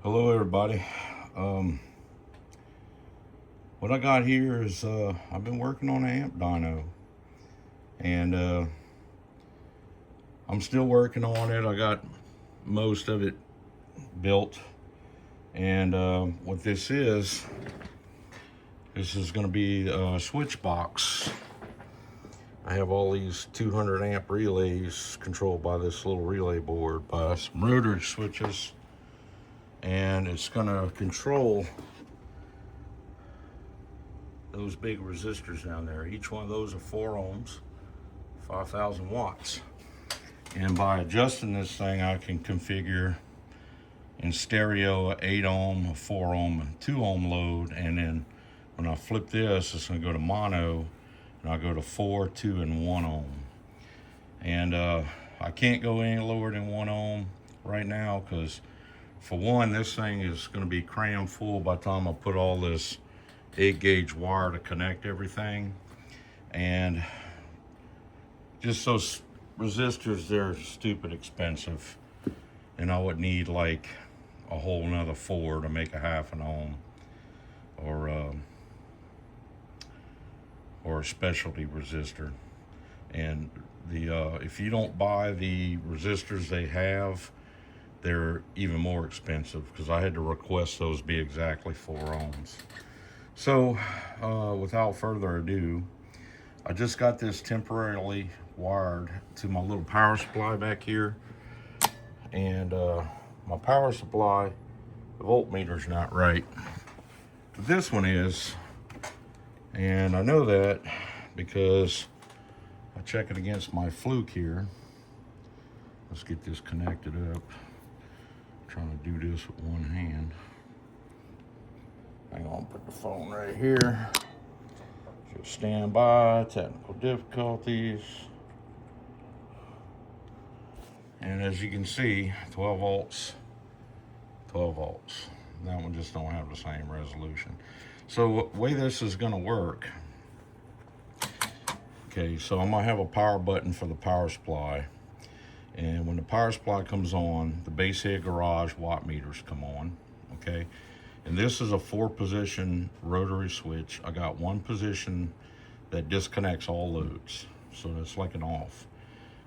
Hello everybody. Um, what I got here is I've been working on an amp dyno, and I'm still working on it. I got most of it built, and what this is going to be a switch box. I have all these 200 amp relays controlled by this little relay board by some rotary switches, and it's going to control those big resistors down there. Each one of those are 4 ohms, 5,000 watts. And by adjusting this thing, I can configure in stereo a 8 ohm, a 4 ohm, and 2 ohm load. And then when I flip this, it's gonna go to mono, and I'll go to 4, 2, and 1 ohm. And I can't go any lower than 1 ohm right now, because for one, this thing is gonna be crammed full by the time I put all this 8-gauge wire to connect everything. And just those resistors, they're stupid expensive, and I would need like a whole another 4 to make a half an ohm, or a specialty resistor. And the if you don't buy the resistors they have, they're even more expensive, because I had to request those be exactly 4 ohms. So without further ado, I just got this temporarily wired to my little power supply back here, and my power supply, the voltmeter's not right, but this one is, and I know that because I check it against my fluke here. Let's get this connected up. I'm trying to do this with one hand. Hang on, put the phone right here. Just stand by, technical difficulties. And as you can see, 12 volts, 12 volts. That one just don't have the same resolution. So the way this is gonna work, okay, so I'm gonna have a power button for the power supply. And when the power supply comes on, the base head garage watt meters come on, okay? And this is a 4-position rotary switch. I got one position that disconnects all loads, so that's like an off.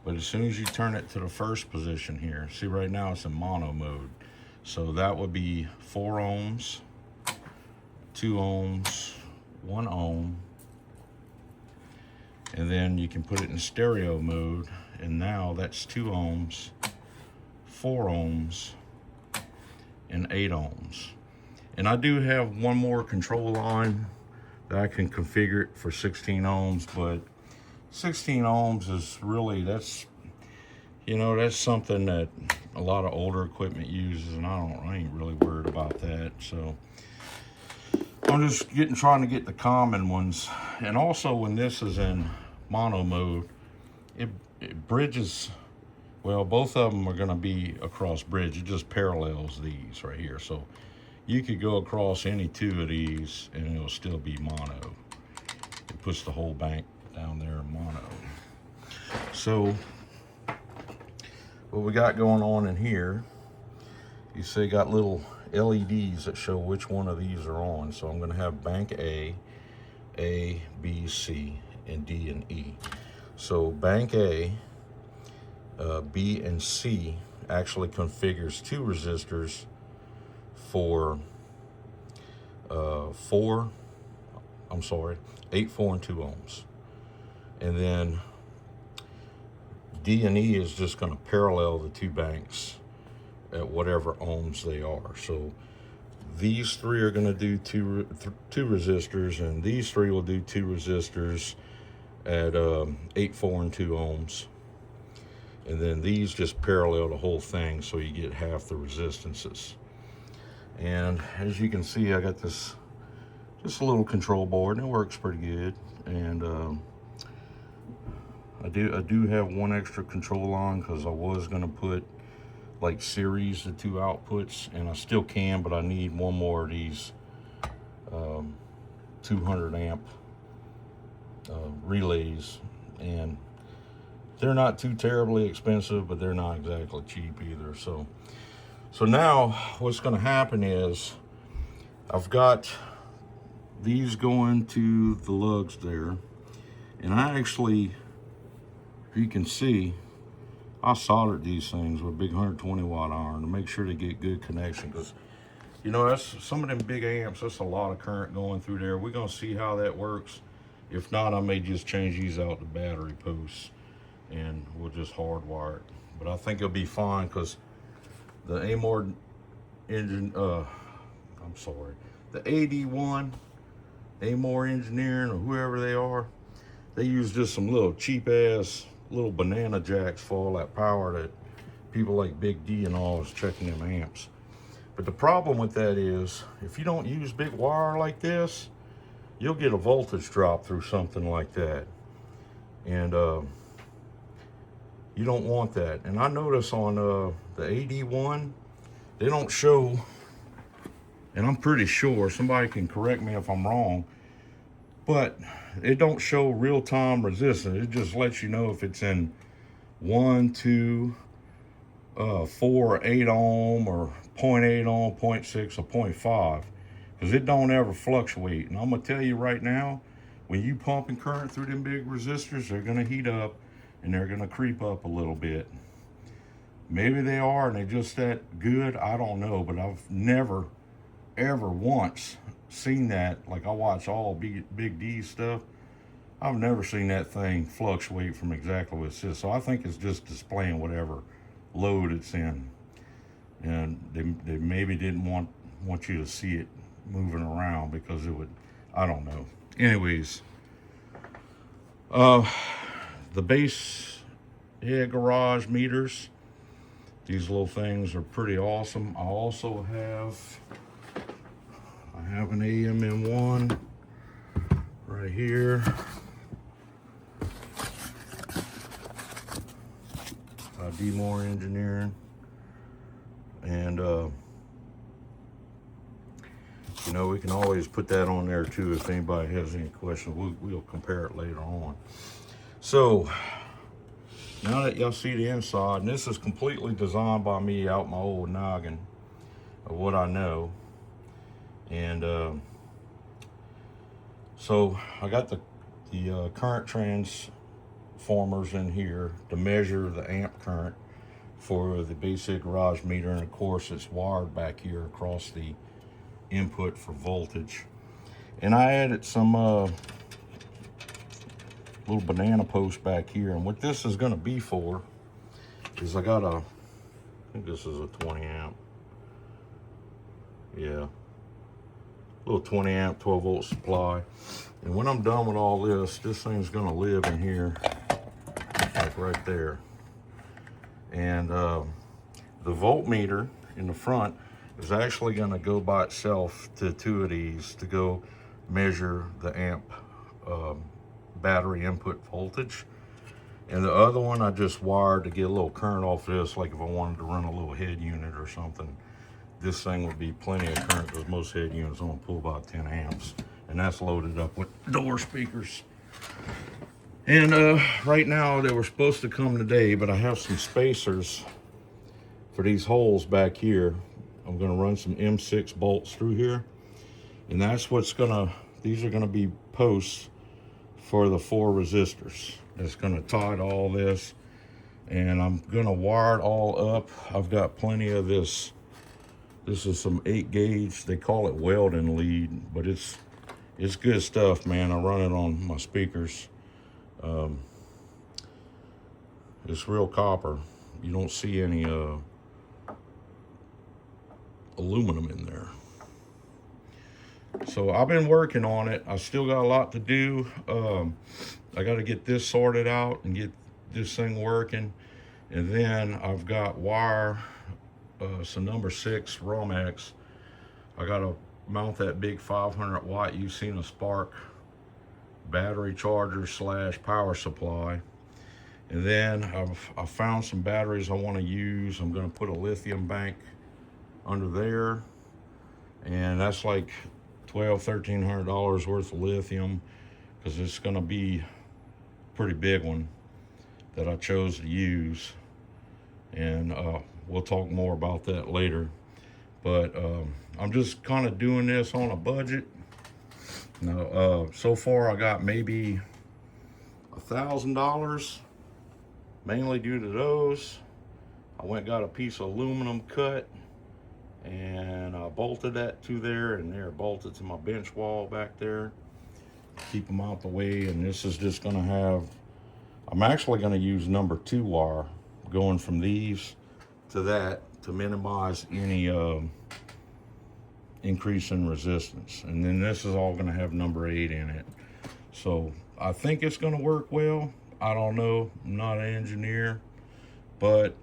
But as soon as you turn it to the first position here, see right now it's in mono mode. So that would be 4 ohms, 2 ohms, 1 ohm. And then you can put it in stereo mode, and now that's 2 ohms, 4 ohms, and 8 ohms. And I do have one more control line that I can configure it for 16 ohms, but 16 ohms is really, that's something that a lot of older equipment uses, and I ain't really worried about that. So I'm just trying to get the common ones. And also, when this is in mono mode, it bridges, well, both of them are gonna be across bridge. It just parallels these right here. So you could go across any 2 of these and it'll still be mono. It puts the whole bank down there in mono. So what we got going on in here, you see got little LEDs that show which one of these are on. So I'm gonna have bank A, B, C, and D, and E. So bank A, B, and C actually configures 2 resistors for 8, 4, and 2 ohms. And then D and E is just going to parallel the 2 banks at whatever ohms they are. So these 3 are going to do two resistors, and these 3 will do 2 resistors at 8, 4, and 2 ohms. And then these just parallel the whole thing, so you get half the resistances. And as you can see, I got this just a little control board, and it works pretty good. And I do have one extra control line, because I was gonna put like series the 2 outputs, and I still can, but I need one more of these 200 amp relays, and they're not too terribly expensive, but they're not exactly cheap either. So So now what's going to happen is I've got these going to the lugs there, and I actually, you can see, I soldered these things with a big 120 watt iron to make sure they get good connection, because you know, that's some of them big amps, that's a lot of current going through there. We're gonna see how that works. If not, I may just change these out to battery posts and we'll just hardwire it. But I think it'll be fine, because the Amor engine, I'm sorry, the AD1, Amor Engineering, or whoever they are, they use just some little cheap ass little banana jacks for all that power that people like Big D and all is checking them amps. But the problem with that is, if you don't use big wire like this, you'll get a voltage drop through something like that. And you don't want that. And I notice on the AD1, they don't show, and I'm pretty sure, somebody can correct me if I'm wrong, but it don't show real-time resistance. It just lets you know if it's in 1, 2, 4, 8 ohm, or 0.8 ohm, 0.6, or 0.5, because it don't ever fluctuate. And I'm gonna tell you right now, when you pumping current through them big resistors, they're gonna heat up and they're gonna creep up a little bit. Maybe they are and they're just that good, I don't know, but I've never ever once seen that. Like, I watch all Big D stuff, I've never seen that thing fluctuate from exactly what it says. So I think it's just displaying whatever load it's in, and they maybe didn't want you to see it moving around, because it would, I don't know. Anyways, the base head garage meters, these little things are pretty awesome. I also have an AMM1 right here. Amor Engineering, and you know, we can always put that on there too if anybody has any questions. We'll compare it later on. So now that y'all see the inside, and this is completely designed by me out my old noggin of what I know, and so I got the current transformers in here to measure the amp current for the basic garage meter, and of course it's wired back here across the input for voltage. And I added some little banana posts back here, and what this is going to be for is I think this is a 20 amp, yeah, little 20 amp 12 volt supply. And when I'm done with all this thing's going to live in here, like right there. And the voltmeter in the front is actually going to go by itself to 2 of these to go measure the amp battery input voltage. And the other one I just wired to get a little current off this, like if I wanted to run a little head unit or something. This thing would be plenty of current, because most head units only pull about 10 amps. And that's loaded up with door speakers. And right now, they were supposed to come today, but I have some spacers for these holes back here. I'm gonna run some M6 bolts through here. And that's what's these are gonna be posts for the 4 resistors. That's gonna tie to all this. And I'm gonna wire it all up. I've got plenty of this. This is some 8 gauge, they call it welding lead, but it's good stuff, man. I run it on my speakers. It's real copper. You don't see any aluminum in there. So I've been working on it. I still got a lot to do. I got to get this sorted out and get this thing working. And then I've got wire, some number 6 Romex. I got to mount that big 500 watt, you've seen a spark battery charger / power supply. And then I've found some batteries I want to use. I'm going to put a lithium bank under there, and that's like $1,200–1,300 worth of lithium, because it's going to be a pretty big one that I chose to use. And we'll talk more about that later. But I'm just kind of doing this on a budget. Now, so far I got maybe $1,000, mainly due to those. I went and got a piece of aluminum cut and I bolted that to there, and they're bolted to my bench wall back there. Keep them out the way, and this is just gonna have, I'm actually gonna use number 2 wire going from these to that to minimize any increase in resistance. And then this is all gonna have number 8 in it. So I think it's gonna work well. I don't know, I'm not an engineer, but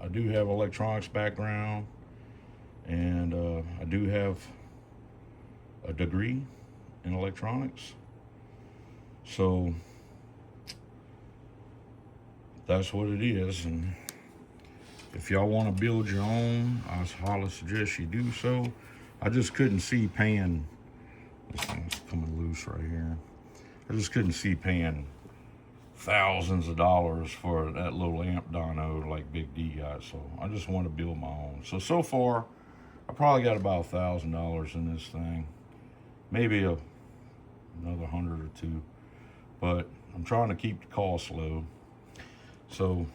I do have electronics background, and I do have a degree in electronics. So that's what it is. And if y'all want to build your own, I highly suggest you do so. I just couldn't see paying, this thing's coming loose right here. I just couldn't see paying thousands of dollars for that little amp dyno like Big D got. So I just want to build my own. So far, I probably got about $1,000 in this thing. Maybe another 100 or 2. But I'm trying to keep the cost low. So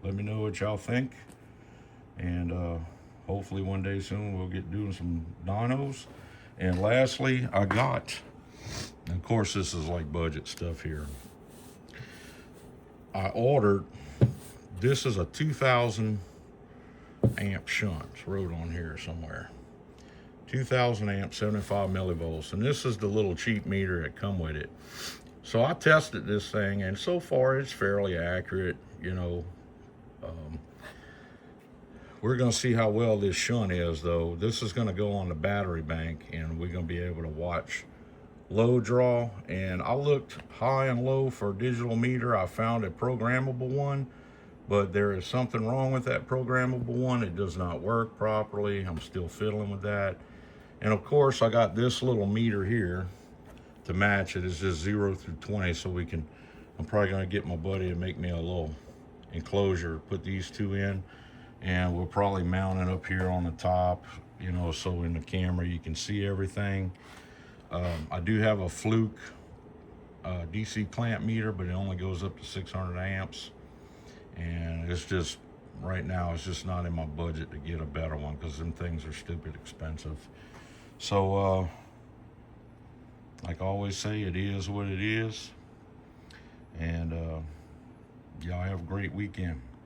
let me know what y'all think. And hopefully one day soon we'll get doing some dynos. And lastly, I got, and of course this is like budget stuff here, I ordered, this is a 2000 amp shunt. It's wrote on here somewhere. 2000 amp, 75 millivolts. And this is the little cheap meter that come with it. So I tested this thing, and so far it's fairly accurate, you know. We're gonna see how well this shunt is though. This is gonna go on the battery bank, and we're gonna be able to watch low draw. And I looked high and low for a digital meter. I found a programmable one, but there is something wrong with that programmable one. It does not work properly. I'm still fiddling with that. And of course I got this little meter here to match it. It's just 0 through 20, so we can, I'm probably gonna get my buddy to make me a little enclosure, put these 2 in, and we'll probably mount it up here on the top, you know, so in the camera you can see everything. I do have a Fluke DC clamp meter, but it only goes up to 600 amps. And it's just, right now, it's just not in my budget to get a better one, because them things are stupid expensive. So, like I always say, it is what it is. And y'all have a great weekend.